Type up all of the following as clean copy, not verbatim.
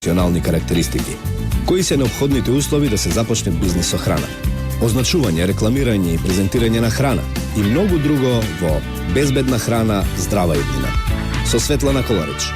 функционални карактеристики. Кои се неопходните услови да се започне бизнис со храна? Означување, рекламирање и презентирање на храна и многу друго во Безбедна храна, здрава иднина. Со Светлана Коларич.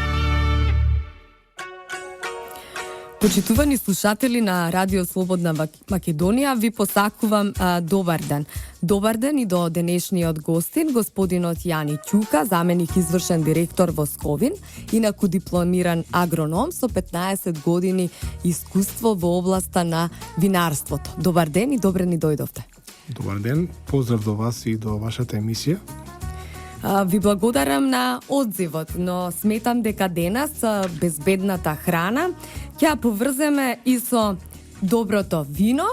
Почитувани слушатели на Радио Слободна Македонија, ви посакувам добар ден. Добар ден и до денешниот гостин, господинот Јани Ќука, заменик извршен директор во Сковин, инаку дипломиран агроном со 15 години искуство во областа на винарството. Добар ден и добре ни дојдовте. Добар ден, поздрав до вас и до вашата емисија. Ви благодарам на одзивот, но сметам дека денес безбедната храна ќе поврземе и со доброто вино,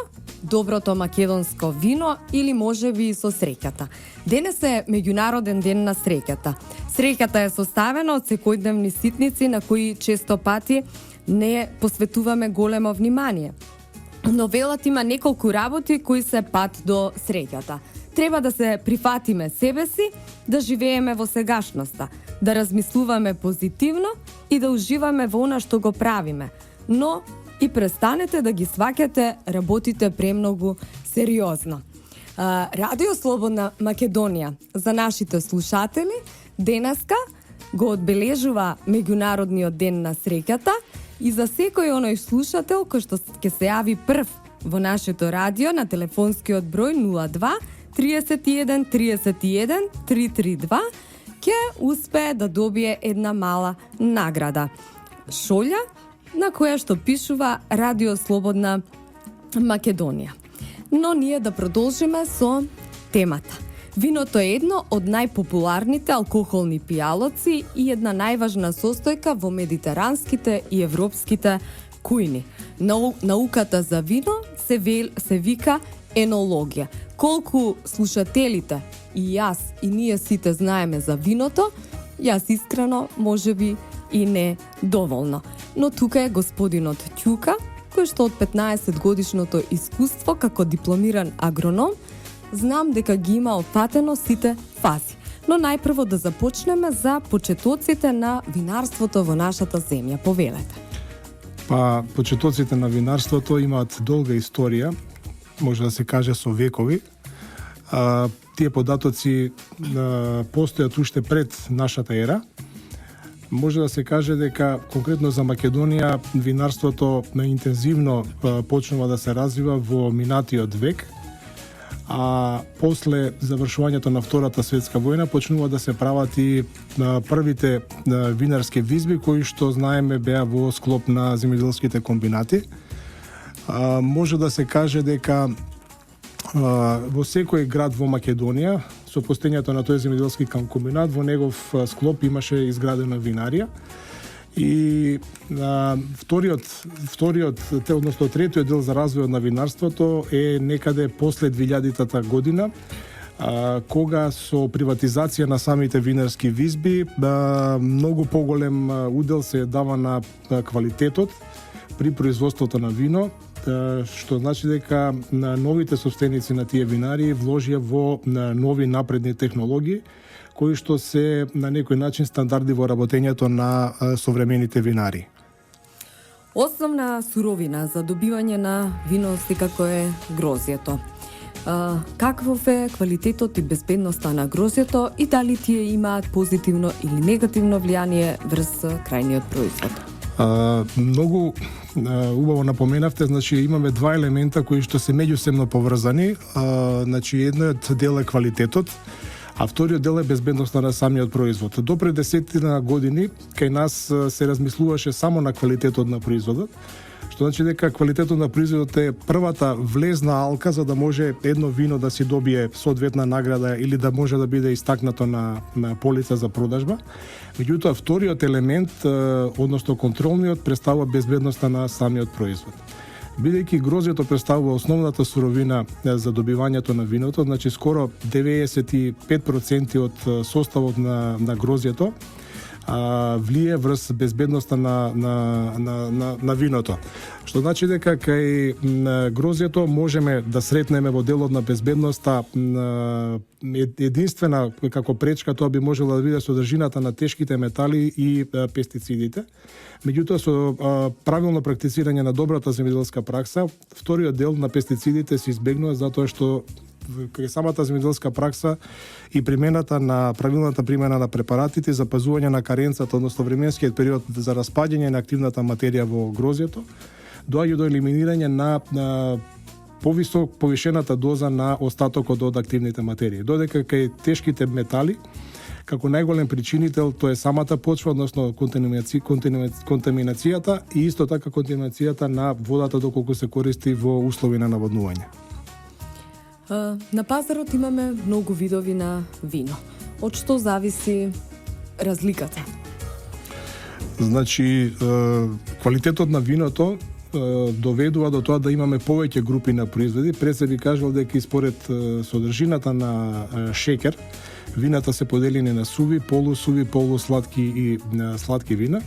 доброто македонско вино или можеби и со среќата. Денес е меѓународен ден на среќата. Среќата е составена од секојдневни ситници на кои често пати не посветуваме големо внимание. Но велат има неколку работи кои се пат до среќата. Треба да се прифатиме себе си, да живееме во сегашноста, да размислуваме позитивно и да уживаме во она што го правиме. Но и престанете да ги сваќате работите премногу сериозно. Радио Слободна Македонија за нашите слушатели денеска го одбележува меѓународниот ден на среќата и за секој оној слушател кој што ќе се јави прв во нашето радио на телефонскиот број 02 31 31 332 ќе успее да добие една мала награда. Шолја на која што пишува Радио Слободна Македонија. Но ние да продолжиме со темата. Виното е едно од најпопуларните алкохолни пијалоци и една најважна состојка во медитеранските и европските кујни. Науката за вино се вика енологија. Колку слушателите и јас и ние сите знаеме за виното, јас искрено можеби и не доволно. Но тука е господинот Ќука, кој што од 15 годишното искуство како дипломиран агроном, знам дека ги има опфатено сите фази. Но најпрво да започнеме за почетоците на винарството во нашата земја. Повелете. Почетоците на винарството имаат долга историја, може да се каже со векови. Тие податоци постојат уште пред нашата ера. Може да се каже дека конкретно за Македонија винарството интензивно почнува да се развива во минатиот век, а после завршувањето на Втората светска војна почнува да се прават и првите винарски визби кои што знаеме беа во склоп на земјоделските комбинати. Може да се каже дека во секој град во Македонија, со постојањето на тој земјоделски комбинат, во негов склоп имаше изградена винарија. И третиот дел за развојот на винарството е некаде после 2000-та година, кога со приватизација на самите винарски визби многу поголем удел се дава на квалитетот при производството на вино, што значи дека новите собственици на тие винари вложија во нови напредни технологии, кои што се на некој начин стандарди во работењето на современите винари. Основна суровина за добивање на вино секако е грозјето. Каков е квалитетот и безбедноста на грозјето и дали тие имаат позитивно или негативно влијание врз крајниот производ? Многу убаво напоменавте, значи имаме два елемента кои што се меѓусебно поврзани. Значи едниот дел е квалитетот, а вториот дел е безбедноста на самиот производ. До пред 10 години кај нас се размислуваше само на квалитетот на производот, што значи дека квалитетот на производот е првата влезна алка за да може едно вино да си добие соодветна награда или да може да биде истакнато на полица за продажба. Меѓутоа, вториот елемент, односно контролниот, представува безбедноста на самиот производ. Бидејќи грозјето представува основната суровина за добивањето на виното, значи скоро 95% од составот на грозјето влие врз безбедноста на виното. Што значи дека кај грозјето можеме да сретнеме во делот на безбедноста единствена како пречка тоа би можела да биде содржината на тешките метали и пестицидите. Меѓутоа со правилно практицирање на добрата земјоделска пракса, вториот дел на пестицидите се избегнува затоа што кај самата земјоделска пракса и правилната примена на препаратите, запазување на каренцата, односно временскиот период за распаѓање на активната материја во грозјето, доаѓа до елиминирање на повишената доза на остатокот од активните материи. Додека кај тешките метали, како најголем причинител, тоа е самата почва, односно контаминацијата и исто така контаминацијата на водата доколку се користи во услови на наводнување. На пазарот имаме многу видови на вино. Од што зависи разликата? Значи, квалитетот на виното доведува до тоа да имаме повеќе групи на производи. Пред се би кажал дека и според содржината на шеќер, вината се поделени на суви, полусладки и сладки вина,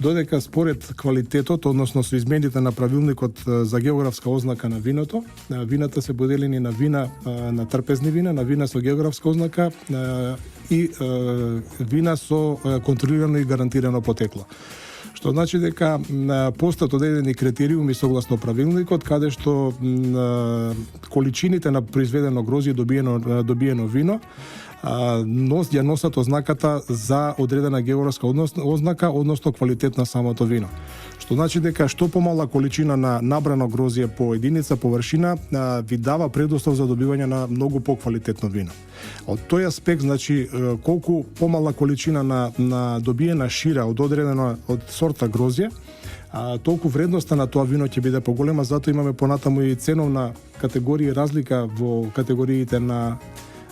додека според квалитетот, односно со измените на правилникот за географска ознака на виното, вината се поделени на вина на трпезни вина, на вина со географска ознака и вина со контролирано и гарантирано потекло. Што значи дека постојат одредени критериуми согласно правилникот, каде што количините на произведено грозје добиено вино ја носат ознаката за одредена географска ознака, односно квалитет на самото вино. Што значи дека што помала количина на набрано грозје по единица површина ви дава предуслов за добивање на многу поквалитетно вино. Од тој аспект, значи, колку помала количина на добиена шира од одредена од сорта грозје, толку вредноста на тоа вино ќе биде поголема, затоа имаме понатаму и ценовна категорија, разлика во категориите на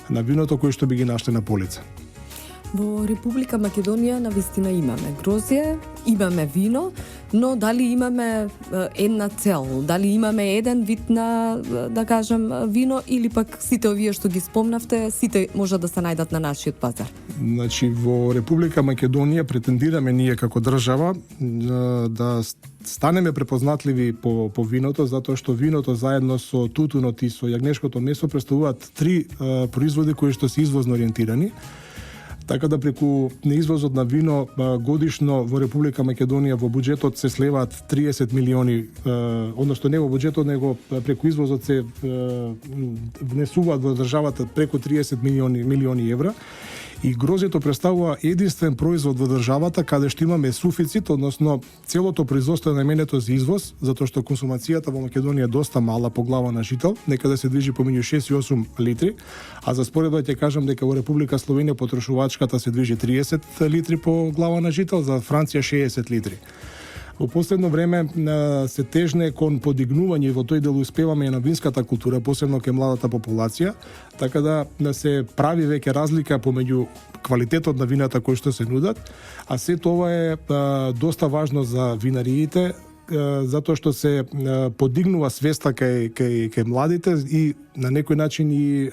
виното кои што би ги нашли на полица. Во Република Македонија навистина имаме грозје, имаме вино, но дали имаме една цел, дали имаме еден вид на, да кажем, вино или пак сите овие што ги спомнавте, сите може да се најдат на нашиот пазар? Значи, во Република Македонија претендираме ние како држава да станеме препознатливи по виното, затоа што виното заедно со тутунот и со јагнешкото месо представуваат три производи кои што се извозно ориентирани. Така да преку извозот на вино годишно во Република Македонија во буџетот се слеваат 30 милиони, односно не во буџетот, него преку извозот се внесуваат во државата преку 30 милиони евра. И грозјето представува единствен производ во државата каде што имаме суфицит, односно целото производство е наменето за извоз, затоа што консумацијата во Македонија е доста мала по глава на жител, некаде се движи помеѓу 6 и 8 литри, а за споредба ќе кажам дека во Република Словенија потрошувачката се движи 30 литри по глава на жител, за Франција 60 литри. Во последно време се тежне кон подигнување и во тој дел успеваме и на винската култура, посебно кај младата популација, така да се прави веќе разлика помеѓу квалитетот на вината кои што се нудат, а се тоа е доста важно за винариите, затоа што се подигнува свеста кај младите и на некој начин и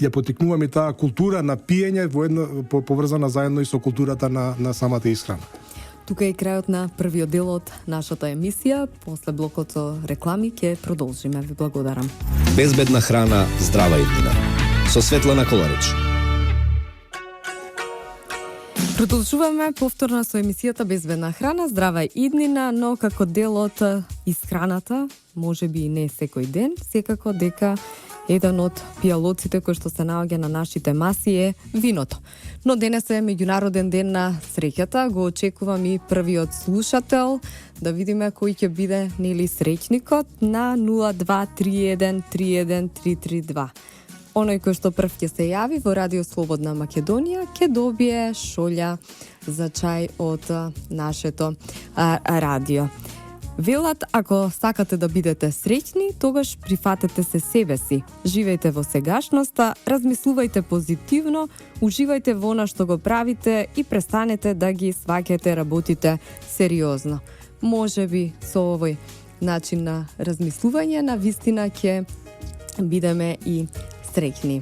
ја потикнуваме таа култура на пиење поврзана заедно и со културата на самата исхрана. Тука е крајот на првиот дел од нашата емисија. После блокот со реклами ќе продолжиме. Ви благодарам. Безбедна храна, здрава иднина. Со Светлана Коларич. Продолжуваме повторно со емисијата Безбедна храна, здрава иднина, но како дел од исхраната, можеби и не секој ден, секако дека еден од пијалоците кој што се наоѓа на нашите маси е виното. Но денес е меѓународен ден на среќата, го очекувам и првиот слушател, да видиме кој ќе биде нели среќникот на 0231313332. Оној кој што прв ќе се јави во Радио Слободна Македонија ќе добие шолја за чај од нашето радио. Велат, ако сакате да бидете среќни, тогаш прифатете се себе си. Живејте во сегашноста, размислувајте позитивно, уживајте во она што го правите и престанете да ги сваќате работите сериозно. Можеби со овој начин на размислување на вистина ќе бидеме и среќни.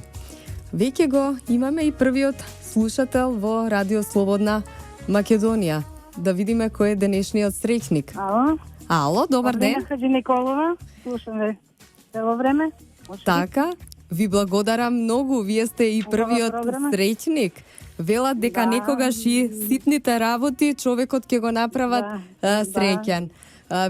Веќе го имаме и првиот слушател во Радио Слободна Македонија. Да видиме кој е денешниот среќник. Ало? Ало, добар ден. Хаджи Николова, слушам ве цело време. Може ли? Така, ви благодарам многу. Вие сте и првиот програма. среќник. Велат дека некогаш и ситните работи човекот ќе го направат среќен.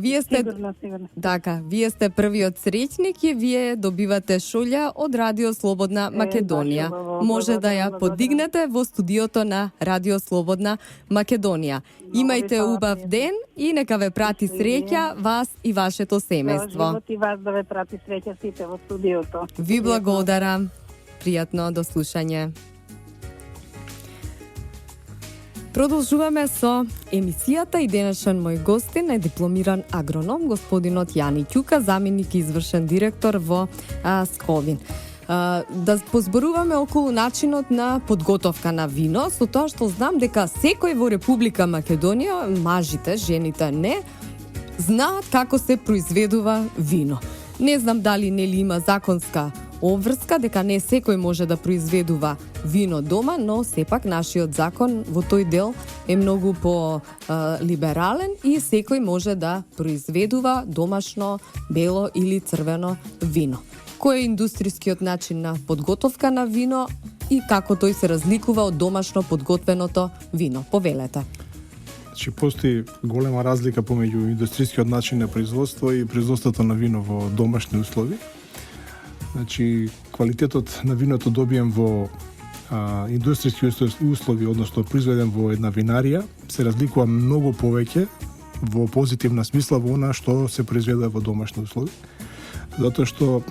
Вие сте Сигурно. Така, вие сте првиот среќник и вие добивате шолја од Радио Слободна Македонија. баш, убаво, Може да ја благодарам. подигнете во студиото на Радио Слободна Македонија. Имајте ви убав фала. ден и нека ве прати среќа вас и вашето семејство. Живот и вас да ве прати среќа сите во студиото. Ви благодарам. Пријатно до слушање. Продолжуваме со емисијата и денешен мој гостин е дипломиран агроном, господинот Јани Ќука, заменик и извршен директор во Сковин. Да позборуваме околу начинот на подготовка на вино, со тоа што знам дека секој во Република Македонија, мажите, жените не, знаат како се произведува вино. Не знам дали нели има законска обврска дека не секој може да произведува вино дома, но сепак нашиот закон во тој дел е многу по либерален и секој може да произведува домашно бело или црвено вино. Кој е индустријскиот начин на подготовка на вино и како тој се разликува од домашно подготвеното вино? Повелете. Значи, постои голема разлика помеѓу индустријскиот начин на производство и производството на вино во домашни услови. Значи, квалитетот на виното добием во индустријски услови, односно произведен во една винарија, се разликува многу повеќе во позитивна смисла во она што се произведува во домашни услови. Затоа што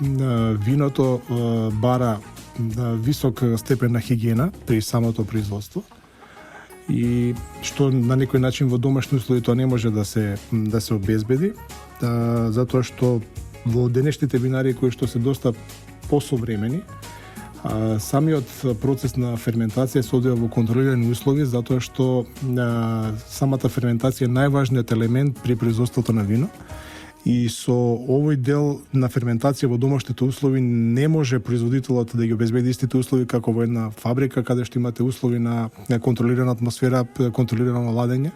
виното бара висок степен на хигиена при самото производство и што на некој начин во домашни услови тоа не може да се обезбеди, затоа што во денешните винарии кои што се доста посовремени, самиот процес на ферментација се одвива во контролирани услови, затоа што самата ферментација е најважниот елемент при производството на вино. И со овој дел на ферментација во домашните услови не може производителот да ги обезбеди истите услови како во една фабрика каде што имате услови на контролирана атмосфера, контролирано ладење,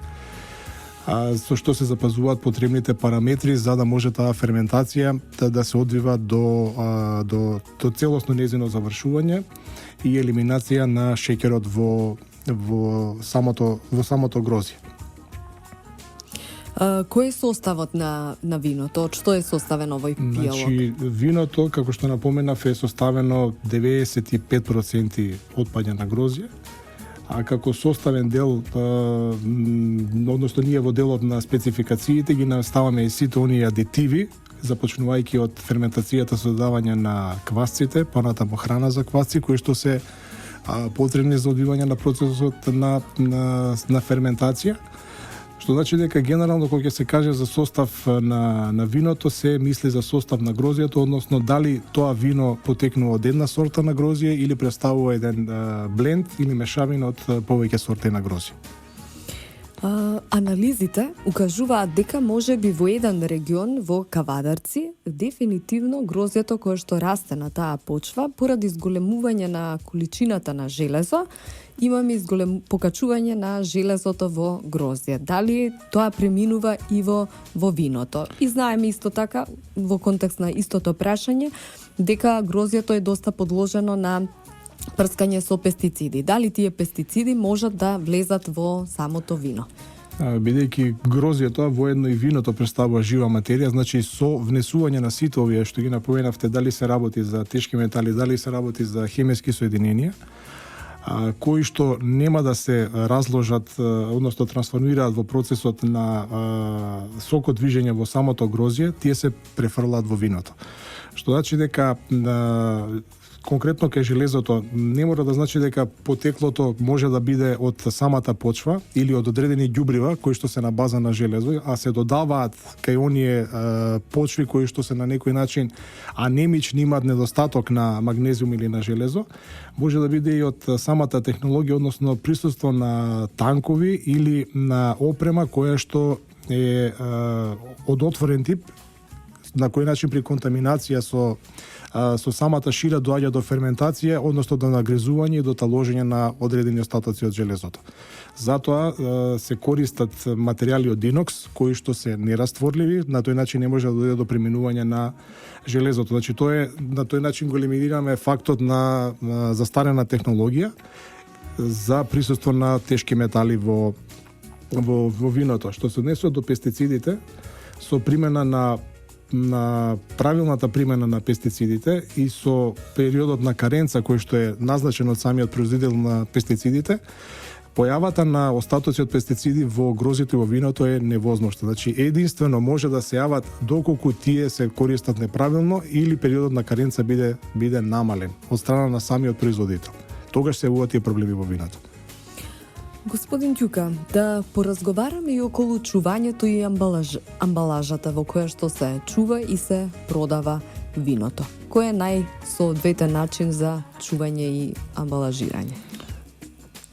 со што се запазуваат потребните параметри за да може таа ферментација да се одвива до целосно нејзино завршување и елиминација на шеќерот во самото грозје. Кој е составот на виното? Од што е составен овој пијалок? Значи, виното, како што напоменав, е составено 95% отпаѓа на грозје, а како составен дел, односно ние во делот на спецификациите ги наставаме и сите оние адитиви, започнувајќи од ферментацијата со додавање на квасците, понатаму храна за квасци, кои што се потребни за одвивање на процесот на ферментација. Што значи дека генерално кога ќе се каже за состав на виното се мисли за состав на грозјето, односно дали тоа вино потекнува од една сорта на грозје или представува еден бленд или мешавина од повеќе сорти на грозје. Анализите укажуваат дека можеби во еден регион во Кавадарци дефинитивно грозјето кое што расте на таа почва поради зголемување на количината на железо имаме покачување на железото во гроздје. Дали тоа преминува и во виното? И знаеме исто така во контекст на истото прашање дека гроздјето е доста подложено на прскање со пестициди. Дали тие пестициди можат да влезат во самото вино? Бидејќи грозјето воедно и виното представува жива материја, значи со внесување на сите овие што ги напоменавте, дали се работи за тешки метали, дали се работи за хемиски соединенија, кои што нема да се разложат, односно трансформираат во процесот на сокодвижење во самото грозје, тие се префрлаат во виното. Што значи дека конкретно кај железото не мора да значи дека потеклото може да биде од самата почва или од одредени ѓубрива кои што се на база на железо, а се додаваат кај оние почви кои што се на некој начин анемични, имаат недостаток на магнезиум или на железо, може да биде и од самата технологија, односно присуство на танкови или на опрема која што е од отворен тип, на кој начин при контаминација со самата шира доаѓа до ферментација, односно до нагрезување и до таложење на одредени остатоци од железото. Затоа се користат материјали од инокс кои што се нерастворливи, на тој начин не може да дојде до преминување на железото. Значи на тој начин го елиминираме фактот на застарена технологија за присуство на тешки метали во виното. Што се однесува до пестицидите, со примена на правилната примена на пестицидите и со периодот на каренца кој што е назначен од самиот производител на пестицидите, појавата на остатоци од пестициди во грозите во виното е невозможно. Значи единствено може да се јават доколку тие се користат неправилно или периодот на каренца биде намален од страна на самиот производител. Тогаш се јавуваат тие проблеми во виното. Господин Ѓука, да поразговараме и околу чувањето и амбалажата во која што се чува и се продава виното. Кој е најсоодветен начин за чување и амбалажирање?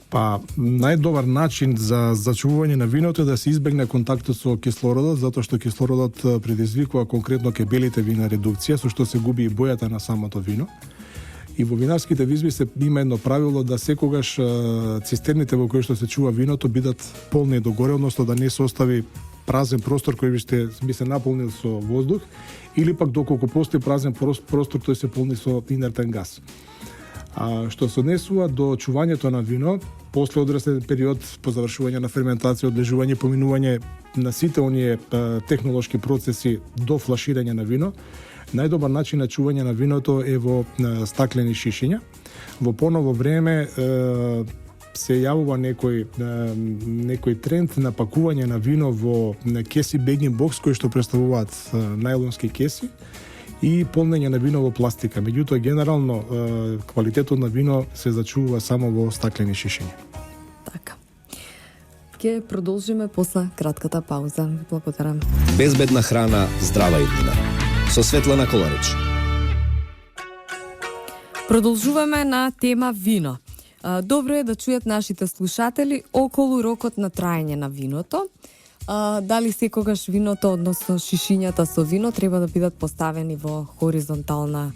Па, најдобар начин за зачувување на виното е да се избегне контактот со кислородот, затоа што кислородот предизвикува конкретно ке белите вина редукција, со што се губи и бојата на самото вино. И во винарските визби се има едно правило да секогаш цистерните во кои што се чува виното бидат полни догоре, односно да не се остави празен простор кој би се наполнил со воздух, или пак доколку постои празен простор тој се полни со инертен газ. Што се однесува до чувањето на вино, после одреден период по завршување на ферментација, одлежување, поминување на сите оние технолошки процеси до флаширање на вино, најдобар начин на чување на виното е во стаклени шишиња. Во поново време се јавува некој тренд на пакување на вино во кеси бегин бокс кои што представуваат најлонски кеси и полнење на вино во пластика. Меѓутоа генерално квалитетот на вино се зачува само во стаклени шишиња. Така. Ќе продолжиме после кратката пауза. Благодарам. Безбедна храна, здрава иднина. Со Светлана Коларич. Продолжуваме на тема вино. Добро е да чујат нашите слушатели околу рокот на траење на виното. Дали секогаш виното, односно шишињата со вино, треба да бидат поставени во хоризонтална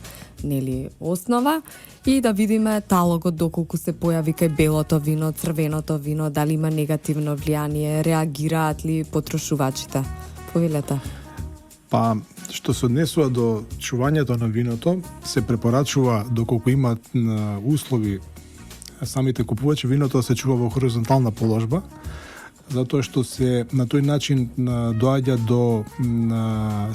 основа и да видиме талогот доколку се појави кај белото вино, црвеното вино, дали има негативно влијание, реагираат ли потрошувачите? Повелете. Па, што се однесува до чувањето на виното, се препорачува доколку има услови самите купувачи виното да се чува во хоризонтална положба, затоа што се на тој начин доаѓа до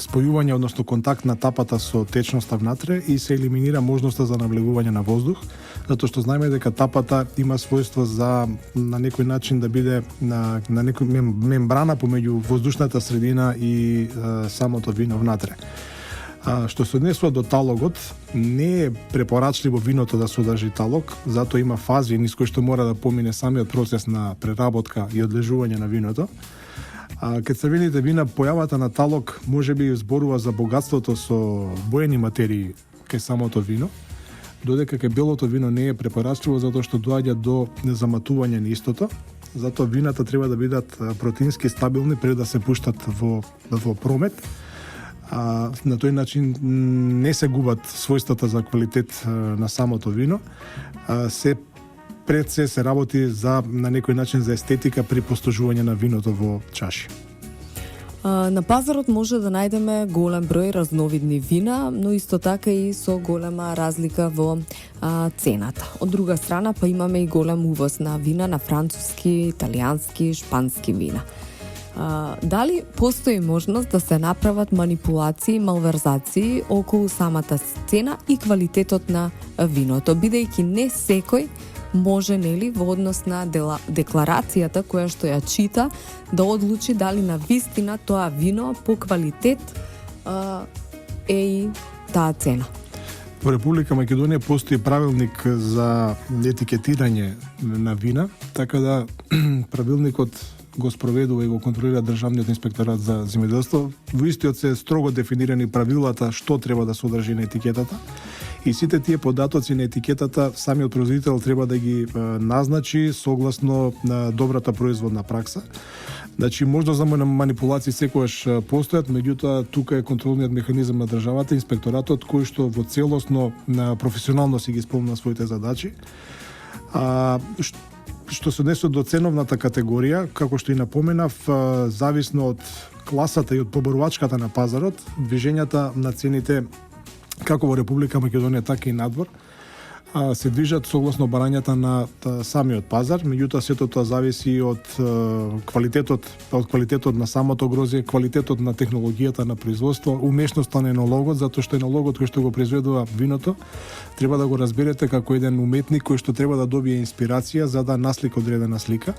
спојување, односно контакт на тапата со течноста внатре и се елиминира можноста за навлегување на воздух, затоа што знаеме дека тапата има својство за на некој начин да биде на некој мембрана помеѓу воздушната средина и самото вино внатре. Што се однесува до талогот, не е препорачливо виното да содржи талог, затоа има фази низ кои што мора да помине самиот процес на преработка и одлежување на виното. Кај црвените вина, појавата на талог може би зборува за богатството со боени материи кај самото вино, додека кај белото вино не е препорачливо затоа што доаѓа до заматување на истото, затоа вината треба да бидат протеински стабилни пред да се пуштат во промет. На тој начин не се губат својствата за квалитет на самото вино, пред се работи на некој начин за естетика при постожување на виното во чаши. На пазарот може да најдеме голем број разновидни вина, но исто така и со голема разлика во цената. Од друга страна па имаме и голем увоз на вина, на француски, италијански, шпански вина. Дали постои можност да се направат манипулации и малверзации околу самата цена и квалитетот на виното, бидејќи не секој може, во однос на декларацијата која што ја чита, да одлучи дали на вистина тоа вино по квалитет е и таа цена. Во Република Македонија постои правилник за етикетирање на вина, така да правилникот го спроведува и го контролира Државниот инспекторат за земјоделство. Во истиот се строго дефинирани правилата што треба да содржи на етикетата и сите тие податоци на етикетата самиот производител треба да ги назначи согласно на добрата производна пракса. Значи можност за манипулации секогаш постојат, меѓутоа тука е контролниот механизам на државата, инспекторатот кој што во целосно професионално си ги исполнува своите задачи. Што се однесува до ценовната категорија, како што и напоменав, зависно од класата и од поборувачката на пазарот, движењата на цените како во Република Македонија, така и надвор, се движат согласно барањата на самиот пазар, меѓутоа сето тоа зависи од квалитетот на самото грозје, квалитетот на технологијата на производство, умешноста на енологот, затоа што енологот кој што го произведува виното треба да го разберете како еден уметник кој што треба да добие инспирација за да наслика одредена слика.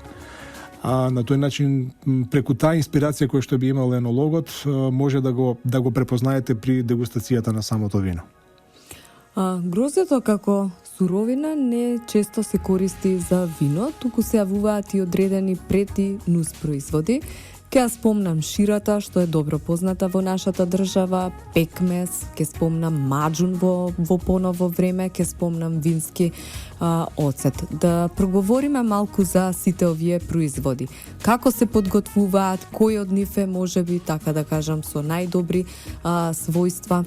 На тој начин, преку таа инспирација која што би имал енологот, може да го препознаете при дегустацијата на самото вино. Грозјето како суровина не често се користи за вино, туку се јавуваат и одредени пред и нус производи. Ке ја спомнам ширата, што е добро позната во нашата држава, пекмес, ке спомнам маџун во поново време, ке спомнам вински оцет. Да проговориме малку за сите овие производи. Како се подготвуваат, кој од нив е можеби, така да кажам, со најдобри својства?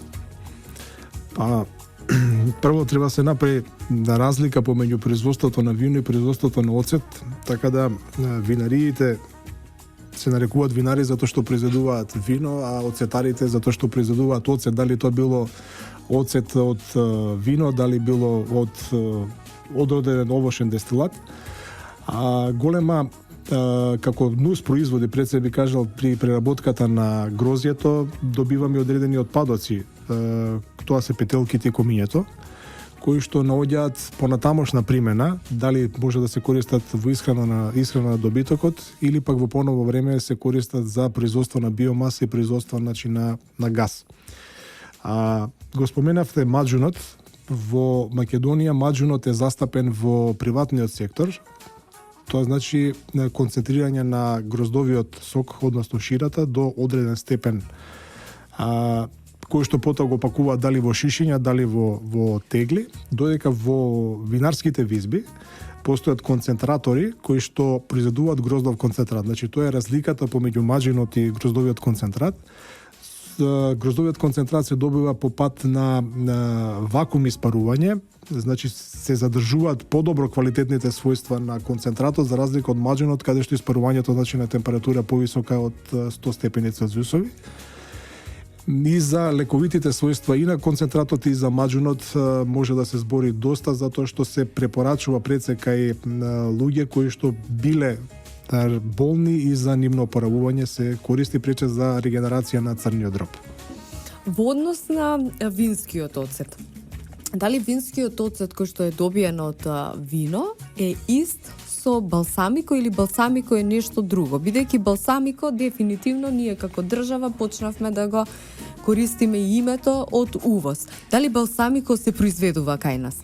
Прво треба се направи разлика помеѓу производството на вино и производството на оцет, така да винариите се нарекуваат винари затоа што произведуваат вино, а оцетарите затоа што произведуваат оцет, дали тоа било оцет од вино, дали било од одреден овошен дестилат. Голема како нус производи, пред се би кажал, при преработката на грозјето добиваме одредени отпадоци. Тоа се петелките и комињето, кои што наоѓаат понатамошна примена, дали може да се користат во исхрана на добитокот или пак во поново време се користат за производство на биомаса и производство на газ. Го споменавте маџунот. Во Македонија маџунот е застапен во приватниот сектор. Тоа значи концентрирање на гроздовиот сок, односно ширата, до одреден степен, кој што потоа го пакуваат дали во шишиња, дали во тегли, додека во винарските визби постојат концентратори кои што произведуваат гроздов концентрат. Значи тоа е разликата помеѓу маџинот и гроздовиот концентрат. Гроздовиот концентрат се добива по пат на вакуум испарување, значи се задржуваат подобро квалитетните својства на концентратот за разлика од маџинот каде што испарувањето значи на температура повисока од 100 степени Целзиусови. И за лековитите својства и на концентратот и за маџунот може да се збори доста, затоа што се препорачува пред се кај луѓе кои што биле болни и за нивно опоравување се користи прече за регенерација на црниот дроб. Во однос на винскиот оцет, дали винскиот оцет кој што е добиен од вино е ист со балсамико или балсамико е нешто друго? Бидејќи балсамико дефинитивно ние како држава почнавме да го користиме името од увоз. Дали балсамико се произведува кај нас?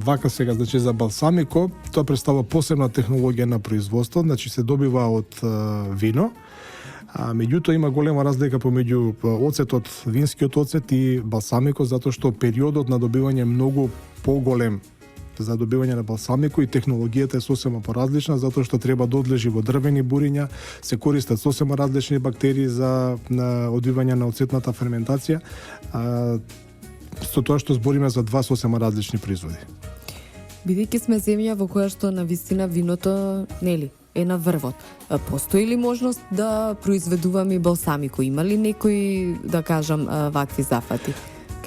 Вака сега, значи за балсамико тоа представува посебна технологија на производство, значи се добива од вино. Меѓутоа има голема разлика помеѓу оцетот, винскиот оцет и балсамико, затоа што периодот на добивање е многу поголем за добивање на балсамико и технологијата е сосема поразлична, затоа што треба да одлежи во дрвени буриња, се користат сосема различни бактерии за одвивање на оцетната ферментација, со тоа што збориме за два сосема различни производи. Бидејќи сме земја во која што навистина виното, нели, е на врвот. Постои ли можност да произведуваме и балсамико? Има ли некои, да кажам, вакви зафати?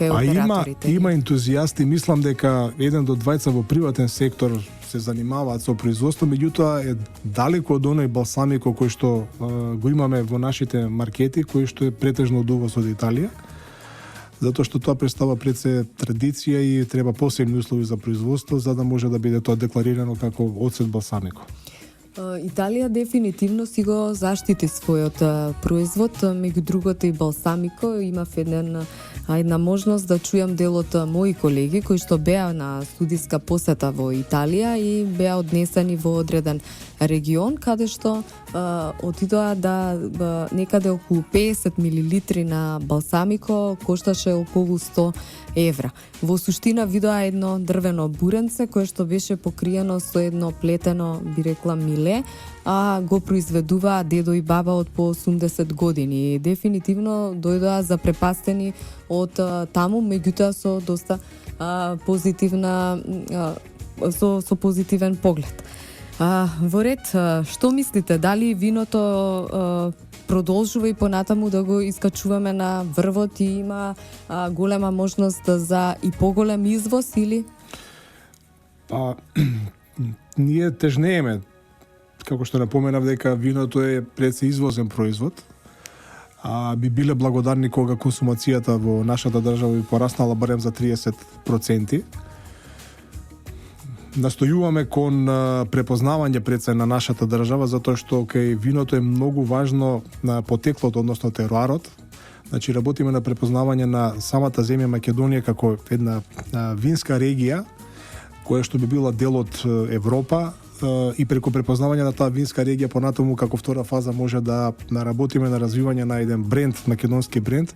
Има ентузијасти, мислам дека 1 до 2 во приватен сектор се занимаваат со производство, меѓутоа е далеко од оној балсамико кој што го имаме во нашите маркети, кој што е претежно од увоз од Италија, затоа што тоа представува пред се традиција и треба посебни услови за производство за да може да биде тоа декларирано како оцет балсамико. Италија дефинитивно си го заштити својот производ, меѓу другото и балсамико. Имав една можност да чујам дел од мои колеги кои што беа на студиска посета во Италија и беа однесени во одреден регион каде што отидоа да некаде околу 50 милилитри на балсамико кошташе околу 100 евра. Во суштина видоа едно дрвено буренце кое што беше покриено со едно плетено, би рекла, Чиле, а го произведуваа дедо и баба од по 80 години. Дефинитивно дојдоа запрепастени од таму, меѓутоа со доста позитивна со позитивен поглед. Во ред, што мислите, дали виното продолжува и понатаму да го искачуваме на врвот и има голема можност за и поголем извоз или? Ние тежнееме, како што напоменав дека виното е пред се извозен производ. Би биле благодарни кога консумацијата во нашата држава би пораснала барем за 30%. Настојуваме кон препознавање пред се на нашата држава, затоа што кај виното е многу важно на потеклото, односно теруарот. Значи, работиме на препознавање на самата земја Македонија како една винска регија, која што би била дел од Европа, и преку препознавање на таа винска регија понатаму како втора фаза може да работиме на развивање на еден бренд, македонски бренд,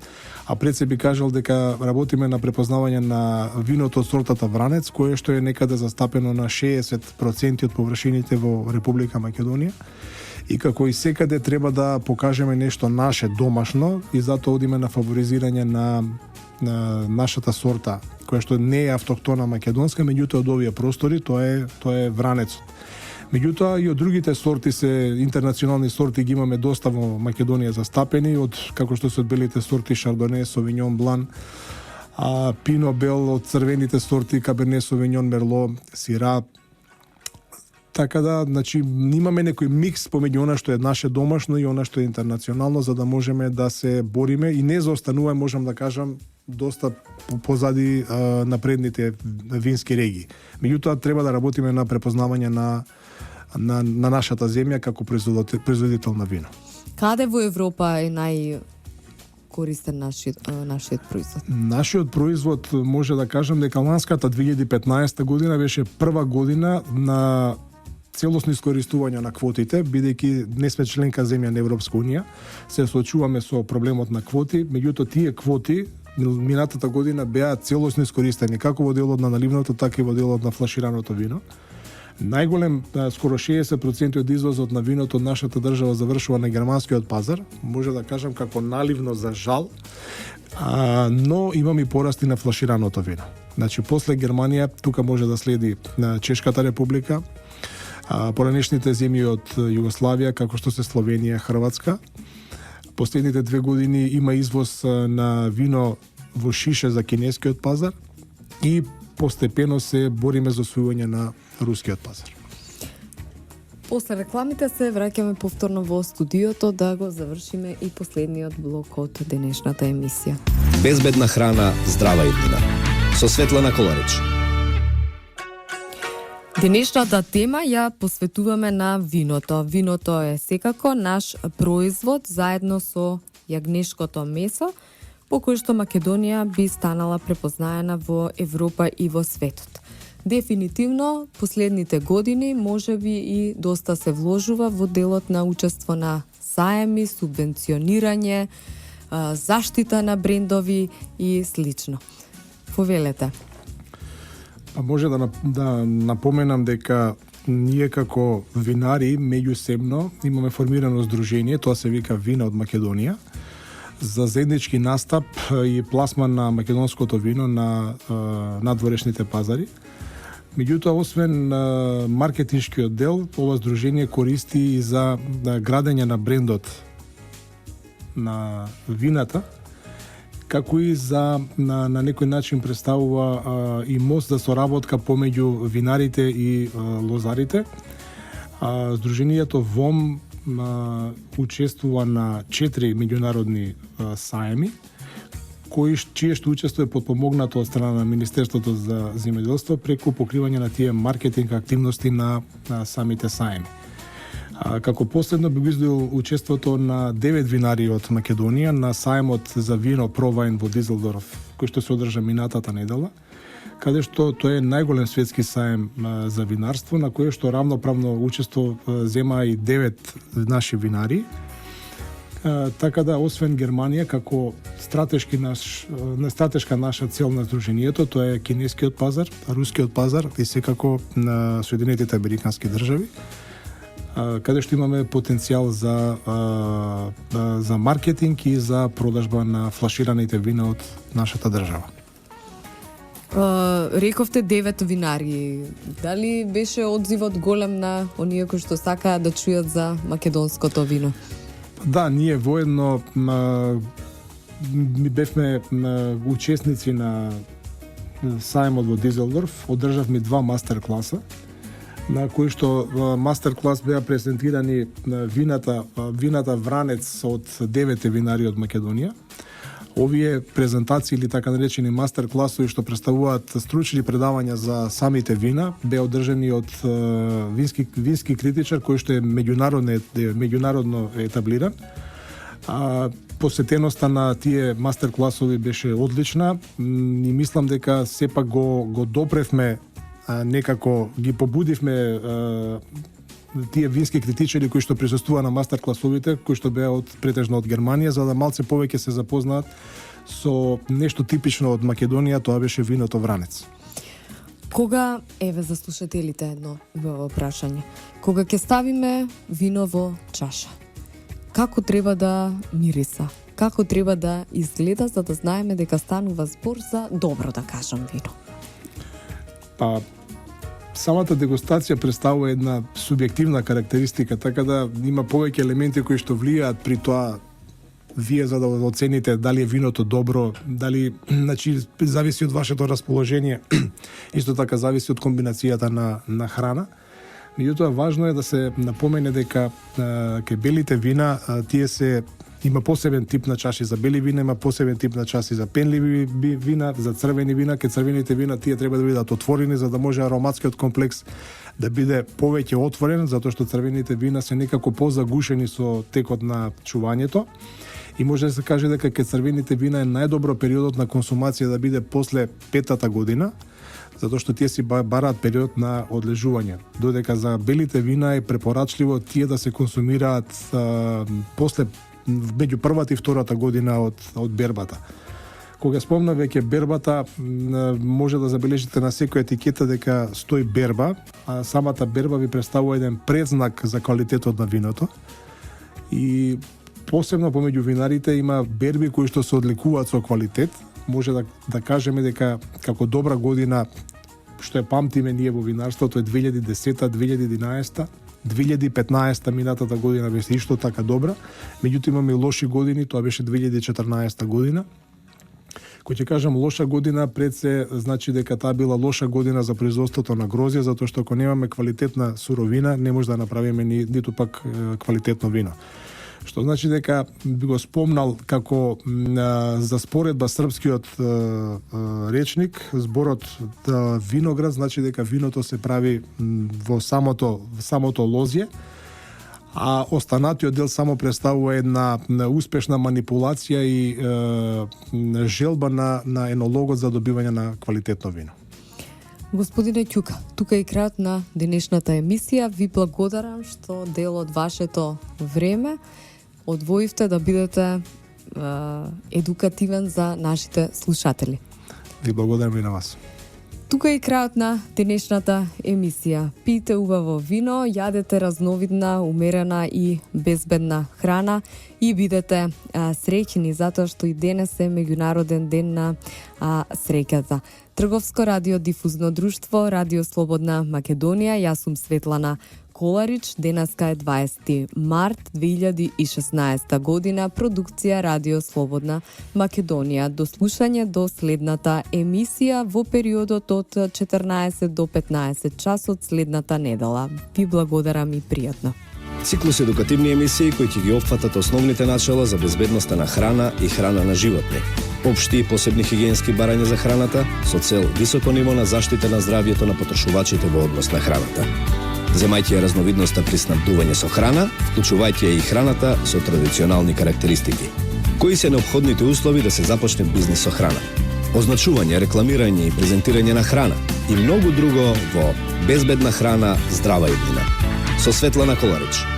а пред се би кажал дека работиме на препознавање на виното од сортата Вранец, кое што е некаде застапено на 60% од површините во Република Македонија. И како и секаде треба да покажеме нешто наше, домашно, и затоа одиме на фаворизирање на нашата сорта, која што не е автохтона македонска, меѓутоа од овие простори тоа е Вранецот. Меѓутоа и од другите сорти се интернационални сорти ги имаме доста во Македонија застапени, од како што се од белите сорти Шардоне, Совиньон Блан, Пино Бел, од црвените сорти Каберне Совиньон, Мерло, Сира. Така да, значи, имаме некој микс помеѓу она што е наше домашно и она што е интернационално, за да можеме да се бориме и не заостануваме, можам да кажам, доста позади напредните вински регии. Меѓутоа, треба да работиме на препознавање на нашата земја како производител на вино. Каде во Европа е користен нашиот производ? Нашиот производ, може да кажам дека ланската 2015 година беше прва година на целосно искористување на квотите, бидејќи не сме членка земја на Европска унија, се соочуваме со проблемот на квоти, меѓутоа тие квоти минатата година беа целосно искористени, како во делот на наливното, така и во делот на флашираното вино. Најголем, скоро 60% од извозот на виното од нашата држава завршува на германскиот пазар, може да кажам како наливно за жал, но имам и порасти на флашираното вино. Значи, после Германија, тука може да следи на Чешката република, поранешните земји од Југославија, како што се Словенија, Хрватска. Последните 2 години има извоз на вино во шише за кинескиот пазар и постепено се бориме за освојување на рускиот пазар. После рекламите се враќаме повторно во студиото да го завршиме и последниот блок од денешната емисија. Безбедна храна, здрава иднина. Со Светлана Коларич. Денешната тема ја посветуваме на виното. Виното е секако наш производ заедно со јагнешкото месо, по кој што Македонија би станала препознаена во Европа и во светот. Дефинитивно, последните години можеби и доста се вложува во делот на учество на саеми, субвенционирање, заштита на брендови и слично. Повелете. Може да напоменам дека ние како винари меѓусебно имаме формирано здружение, тоа се вика Вина од Македонија, за заеднички настап и пласман на македонското вино на надворешните пазари. Меѓутоа, освен маркетиншкиот дел, ова здружение користи и за градење на брендот на вината, како и за на некој начин представува и мост за соработка помеѓу винарите и лозарите. Здруженијето ВОМ учествува на 4 меѓународни саеми, чие што учество е подпомогнато од страна на Министерството за земјоделство преку покривање на тие маркетинг активности на самите саеми. Како последно би издвоил учеството на 9 винари од Македонија на саемот за вино Провајн во Дизелдорф, кој што се одржа минатата недела, каде што тоа е најголем светски саем за винарство, на кој што равноправно учество зема и 9 наши винари. Така да, освен Германија, како стратешка наша цел на здруженијето, тоа е кинескиот пазар, рускиот пазар и секако на Соединетите Американски држави. каде што имаме потенцијал за маркетинг и за продажба на флашираните вина од нашата држава. Рековте 9 винари. Дали беше одзивот голем на оние кои што сакаат да чујат за македонското вино? Да, ние воедно ми бевме учесници на сајмот во Дизелдорф, одржавме 2 мастер класа, на кои што мастер клас беа презентирани вината Вранец од 9 винари од Македонија. Овие презентации или така наречени мастер класови што представуваат стручни предавања за самите вина беа одржани од вински критичар кој што е меѓународно етаблиран. Посетеноста на тие мастер класови беше одлична и мислам дека сепак го допревме, некако ги побудивме тие вински критичари кои што присуствува на мастер класовите, кои што беа претежно од Германија, за да малце повеќе се запознаат со нешто типично од Македонија, тоа беше виното Вранец. Кога, еве за слушателите едно убаво прашање, кога ќе ставиме вино во чаша, како треба да мириса? Како треба да изгледа за да знаеме дека станува збор за добро, да кажам, вино? Самата дегустација представува една субјективна карактеристика, така да има повеќе елементи кои што влијаат при тоа вие за да оцените дали е виното добро, дали, значи, зависи од вашето расположение, исто така зависи од комбинацијата на храна. Меѓутоа, важно е да се напомене дека кај белите вина има посебен тип на чаши за бели вина, има посебен тип на чаши за пенливи вина, за црвени вина. Кај црвените вина тие треба да бидат отворени за да може ароматскиот комплекс да биде повеќе отворен, затоа што црвените вина се некако позагушени со текот на чувањето. И може да се каже дека кај црвените вина е најдобро периодот на консумација да биде после 5-та година, затоа што тие си бараат период на одлежување. Додека за белите вина е препорачливо тие да се консумираат после меѓу првата и втората година од бербата. Кога спомна веќе бербата, може да забележите на секоја етикета дека стои берба, а самата берба ви представува еден предзнак за квалитетот на виното. И посебно помеѓу винарите има берби кои што се одликуваат со квалитет. Може да кажеме дека како добра година што ја памтиме ние во винарството е 2010, 2011, 2015 минатата година беше исто така добра, меѓутоа имаме и лоши години, тоа беше 2014 година. Кој ќе кажам лоша година, пред се значи дека таа била лоша година за производството на грозје, затоа што ако немаме квалитетна суровина, не може да направиме ниту пак квалитетно вино. Што значи дека би го спомнал како за споредба српскиот речник, зборот виноград, значи дека виното се прави во самото лозје, а останатиот дел само представува една успешна манипулација и желба на енологот за добивање на квалитетно вино. Господине Ќука, тука е крајот на денешната емисија. Ви благодарам што дел од вашето време одвоивте да бидете едукативен за нашите слушатели. Ви благодарам и на вас. Тука е крајот на денешната емисија. Пијте убаво вино, јадете разновидна, умерена и безбедна храна и бидете среќни, затоа што и денес е меѓународен ден на среќата. Трговско радиодифузно друштво, Радио Слободна Македонија, јас сум Светлана Коларич, денеска е 20 март 2016 година, продукција Радио Слободна Македонија. До слушање до следната емисија во периодот од 14 до 15 часот следната недела. Ви благодарам и пријатно. Циклус едукативни емисии кои ќе ги опфатат основните начала за безбедноста на храна и храна на животни, општи и посебни хигиенски барања за храната со цел високо ниво на заштита на здравјето на потрошувачите во однос на храната. Земајќи ја разновидноста при снабдување со храна, вклучувајќи ја и храната со традиционални карактеристики. Кои се неопходните услови да се започне бизнис со храна? Означување, рекламирање и презентирање на храна и многу друго во Безбедна храна, здрава иднина. Со Светлана Коларич.